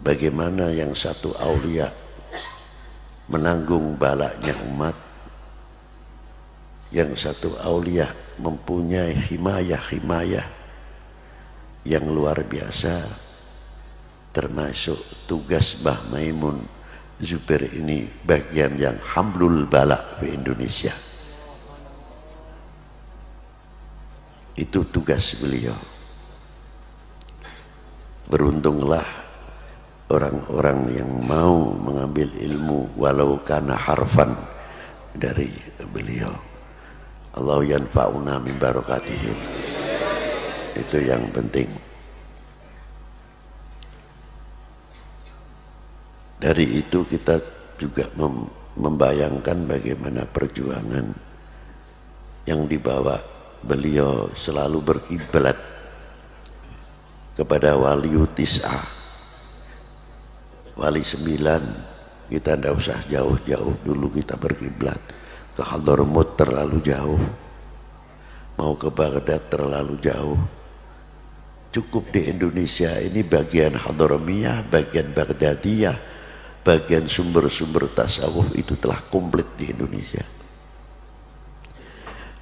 bagaimana yang satu aulia menanggung balaknya umat, yang satu aulia mempunyai himayah yang luar biasa, termasuk tugas Mbah Maimun Zubair ini bagian yang hamlul balak di Indonesia. Itu tugas beliau. Beruntunglah orang-orang yang mau mengambil ilmu walau kana harfan dari beliau. Allah yanfa'una min barakatihim. Itu yang penting. Dari itu kita juga membayangkan bagaimana perjuangan yang dibawa beliau selalu berkiblat kepada wali tis'ah, wali 9. Kita tidak usah jauh-jauh dulu, kita berkiblat ke Hadramaut terlalu jauh, mau ke Baghdad terlalu jauh. Cukup di Indonesia ini bagian Hadramiyah, bagian Baghdadiyah, bagian sumber-sumber tasawuf itu telah komplit di Indonesia.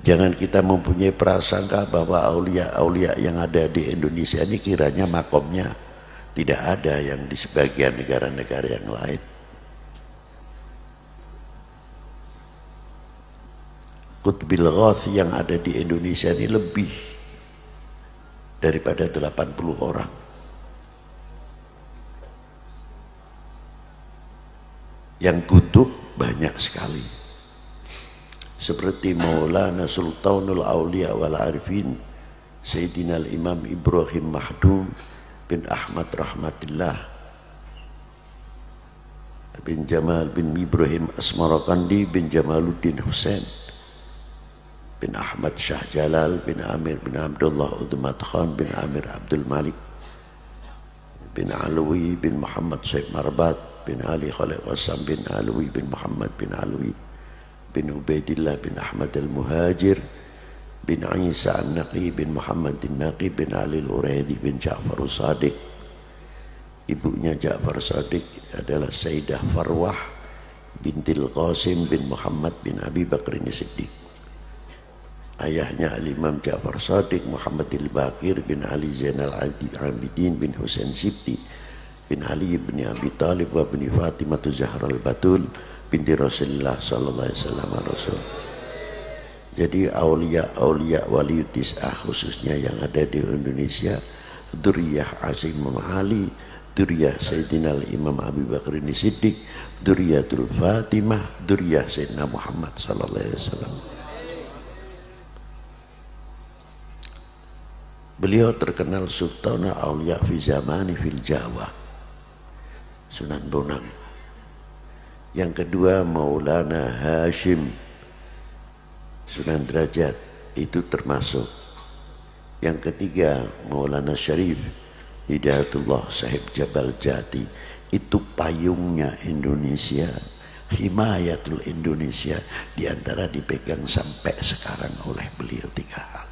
Jangan kita mempunyai prasangka bahwa aulia-aulia yang ada di Indonesia ini kiranya makomnya tidak ada yang di sebagian negara-negara yang lain. Qutbil Ghath yang ada di Indonesia ini lebih daripada 80 orang. Yang kutub banyak sekali. Seperti Maulana Sultanul Aulia wal Arifin Sayyidina Al-Imam Ibrahim Mahdum bin Ahmad Rahmatillah bin Jamal bin Ibrahim Asmarakandi bin Jamaluddin Hussein bin Ahmad Shah Jalal bin Amir bin Abdullah Udmat Khan bin Amir Abdul Malik bin Alwi bin Muhammad Said Marbat bin Ali Khalid Wassam bin Alwi bin Muhammad bin Alwi bin Ubaidillah bin Ahmad al-Muhajir bin Isa an-Naqi bin Muhammad al-Naqi bin Ali al-Uraidi bin Ja'far Sadiq. Ibunya Ja'far Sadiq adalah Sayyidah Farwah bintil Qasim bin Muhammad bin Abi Bakr Siddiq. Ayahnya Al-Imam Ja'far Sadiq Muhammad al-Baqir bin Ali Zainal Abidin bin Husain Sibti bin Ali bin Abi Talib wa bin Fatimah Zahra al-Batul binti Rasulullah sallallahu alaihi wasallam Rasul. Jadi aulia-aulia wali tis'ah khususnya yang ada di Indonesia, dzurriyyah Asim Ali, dzurriyyah Sayyidina Imam Abu Bakar Siddiq, dzurriyyatul Fatimah, dzurriyyah Sayyidina Muhammad sallallahu alaihi wasallam. Beliau terkenal Sultana Aulia fi zamani fil Jawa, Sunan Bonang. Yang kedua Maulana Hashim Sunan Derajat, itu termasuk. Yang ketiga Maulana Syarif Hidayatullah Sahib Jabal Jati, itu payungnya Indonesia, himayatul Indonesia, diantara dipegang sampai sekarang oleh beliau 3 hal.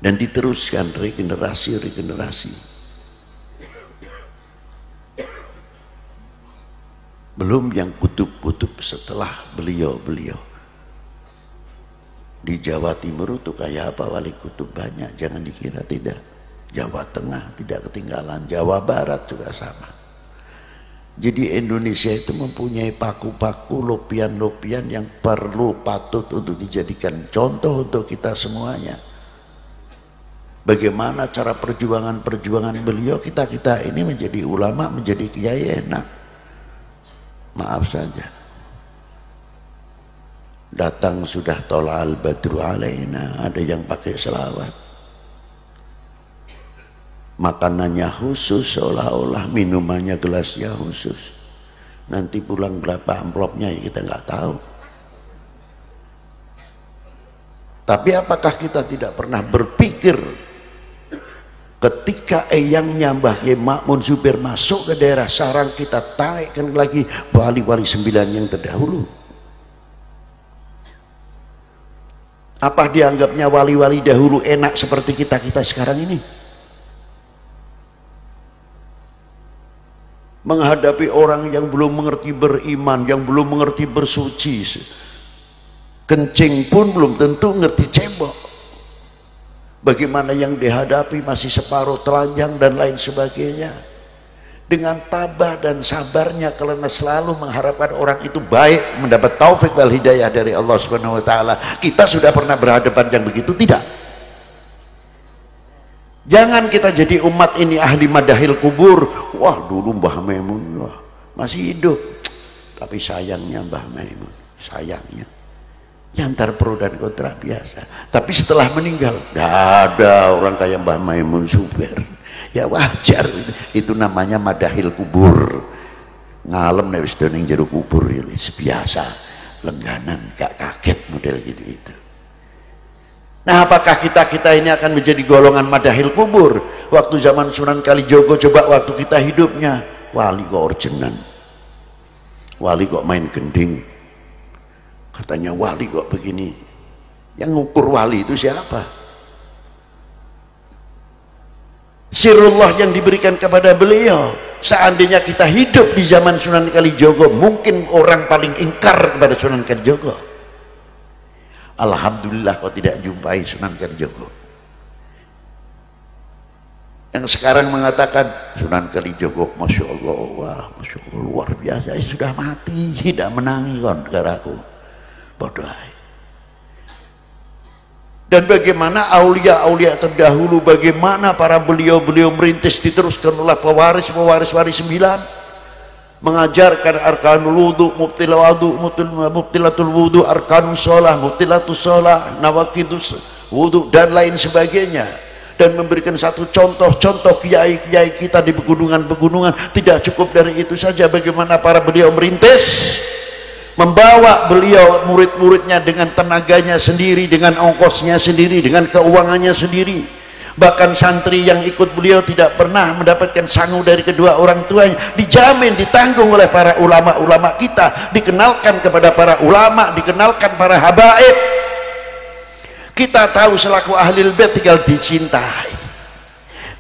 Dan diteruskan regenerasi. Belum yang kutub-kutub setelah beliau. Di Jawa Timur itu kayak apa wali kutub banyak, jangan dikira tidak. Jawa Tengah tidak ketinggalan, Jawa Barat juga sama. Jadi Indonesia itu mempunyai paku-paku, lopian-lopian yang patut untuk dijadikan contoh untuk kita semuanya. Bagaimana cara perjuangan beliau, kita ini menjadi ulama, menjadi kiai enak. Maaf saja, datang sudah tola'al badru alaina, ada yang pakai selawat, makanannya khusus, seolah-olah minumannya gelasnya khusus. Nanti pulang berapa amplopnya ya kita nggak tahu. Tapi apakah kita tidak pernah berpikir ketika eyangnya Mbah Kiai Ma'mun Zubair masuk ke daerah sarang, kita taikkan lagi wali-wali 9 yang terdahulu. Apa dianggapnya wali-wali dahulu enak seperti kita sekarang ini? menghadapi orang yang belum mengerti beriman, yang belum mengerti bersuci. Kencing pun belum tentu ngerti cebok. Bagaimana yang dihadapi masih separuh telanjang dan lain sebagainya. Dengan tabah dan sabarnya, karena selalu mengharapkan orang itu baik, mendapat taufik wal hidayah dari Allah Subhanahu wa taala. Kita sudah pernah berhadapan yang begitu? Tidak. Jangan kita jadi umat ini ahli madahil kubur. Wah, dulu Mbah Maimun wah, masih hidup, tapi sayangnya Mbah Maimun, sayangnya ya antar pro dan kontra biasa. Tapi setelah meninggal, tidak ada orang kayak Mbah Maimun Zubair. Ya wajar, itu namanya madahil kubur. Ngalem nek wis doning jero kubur ya biasa, lengganan, gak kaget model gitu. Nah, apakah kita ini akan menjadi golongan madahil kubur? Waktu zaman Sunan Kalijogo, coba waktu kita hidupnya, wali kok orjenan, wali kok main gending, katanya wali kok begini. Yang ngukur wali itu siapa? Sirullah yang diberikan kepada beliau. Seandainya kita hidup di zaman Sunan Kalijogo, mungkin orang paling ingkar kepada Sunan Kalijogo. Alhamdulillah kau tidak jumpai Sunan Kalijogo. Yang sekarang mengatakan Sunan Kalijogo, Masya Allah, wah, Masya Allah, luar biasa, sudah mati, tidak menangi kon negaraku. Bodoh. Dan bagaimana aulia-aulia terdahulu, bagaimana para beliau-beliau merintis, diteruskan oleh pewaris wali 9, mengajarkan arkanul wudu, mubtilatul wudu, arkanus sholah, mubtilatus sholah, nawakidus wudu dan lain sebagainya, dan memberikan satu contoh-contoh kiai-kiai kita di pegunungan-pegunungan. Tidak cukup dari itu saja, bagaimana para beliau merintis, membawa beliau murid-muridnya dengan tenaganya sendiri, dengan ongkosnya sendiri, dengan keuangannya sendiri. Bahkan santri yang ikut beliau tidak pernah mendapatkan sangu dari kedua orang tuanya, dijamin, ditanggung oleh para ulama-ulama kita, dikenalkan kepada para ulama, dikenalkan para habaib. Kita tahu selaku ahlul bait tinggal dicintai,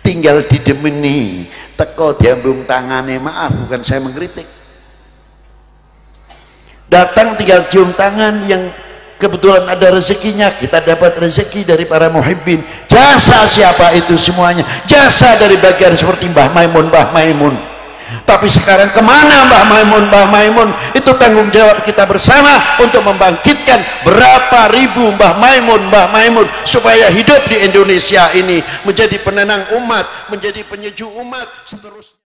tinggal didemeni, teko diambung tangane, maaf bukan saya mengkritik, datang tinggal cium tangan. Yang kebetulan ada rezekinya, kita dapat rezeki dari para muhibbin. Jasa siapa itu? Semuanya jasa dari bagian seperti Mbah Maimun. Tapi sekarang kemana Mbah Maimun? Itu tanggung jawab kita bersama untuk membangkitkan berapa ribu Mbah Maimun supaya hidup di Indonesia ini menjadi penenang umat, menjadi penyejuk umat, seterusnya.